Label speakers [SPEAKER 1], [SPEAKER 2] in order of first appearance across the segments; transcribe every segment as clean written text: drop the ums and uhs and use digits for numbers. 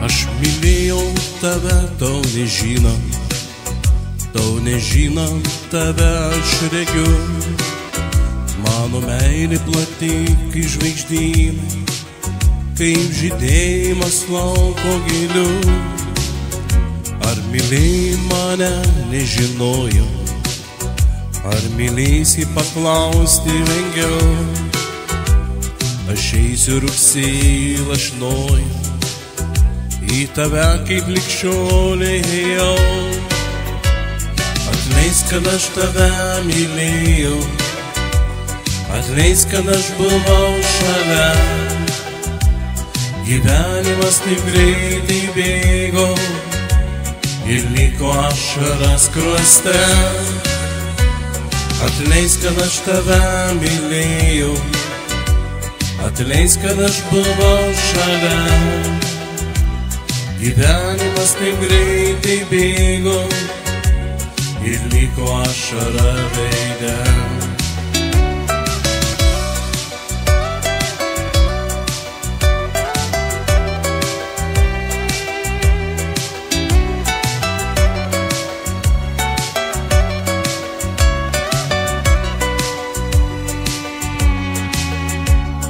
[SPEAKER 1] Aš mylėjau tave, tau nežinant tave aš regiu. Mano meilė plati kaip žvaigždynai, kaip žydėjimas lauko gilių. Ar mylėjai mane, nežinojau, ar mylėsi paklausti vengiau. Aš eisiu rugsėjį lašnoju, į tave kaip ligšiolei ėjau. Atleisk, kad aš tave mylėjau, atleisk, kad aš buvau šalia. Gyvenimas taip greitai bėgo ir liko ašaras skruoste. Atleisk, kad aš tave mylėjau, atleisk, kad aš buvau šalia. Gyvenimas taip greitai bėgo ir liko ašara veide.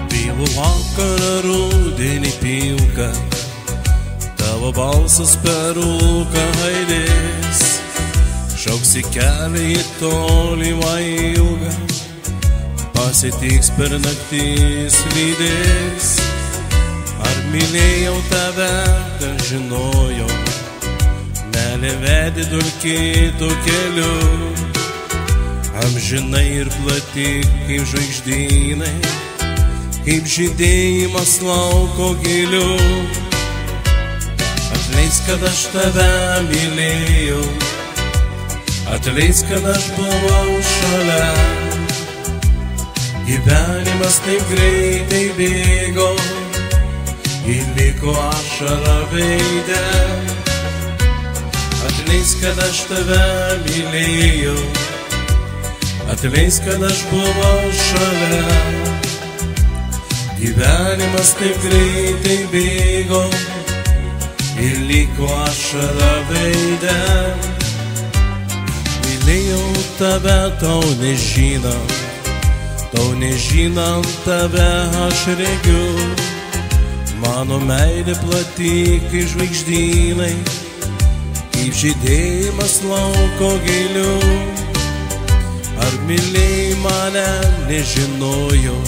[SPEAKER 1] Vėlų vakarą rudenį pilką, tavo balsas per rūką aidės. Šauksi kelią į tolimą ilgą, pasitiks per naktis lydės. Ar mylėjau tave, dar žinojau, meilė vedė dulkėtų keliu. Amžinai ir plati kaip žvaigždynai, kaip žydėjimas lauko gilių. Atleisk, kad aš tave mylėjau, atleisk, kad aš buvau šalia. Gyvenimas taip greitai bėgo ir liko ašara veide. Atleisk, kad aš tave mylėjau, atleisk, kad aš buvau šalia. Gyvenimas taip greitai bėgo ir liko ašara veide. Mylėjau tave, tau nežinant tave aš regiu. Mano meilė plati kaip žvaigždynai, kaip žydėjimas lauko gilių. Ar mylėjai mane, nežinojau,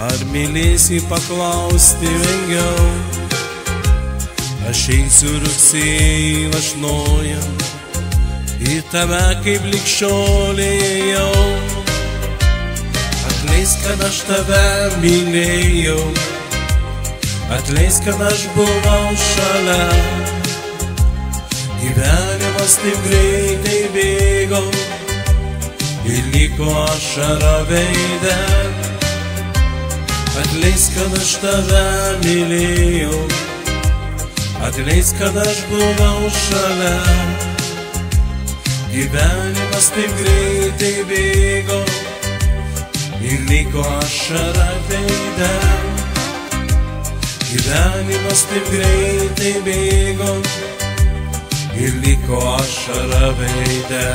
[SPEAKER 1] ar mylėsi paklausti vengiau. Aš eisiu rugsėjį lašnojant, į tave kaip ligšiolei ėjau. Atleisk, kad aš tave mylėjau, atleisk, kad aš buvau šalia. Gyvenimas taip greitai bėgo ir liko ašara veide. Atleisk, kad aš tave mylėjau, atleisk, kad aš buvau šalia. Gyvenimas taip greitai bėgo ir liko ašara veide. Gyvenimas taip greitai bėgo ir liko ašara veide.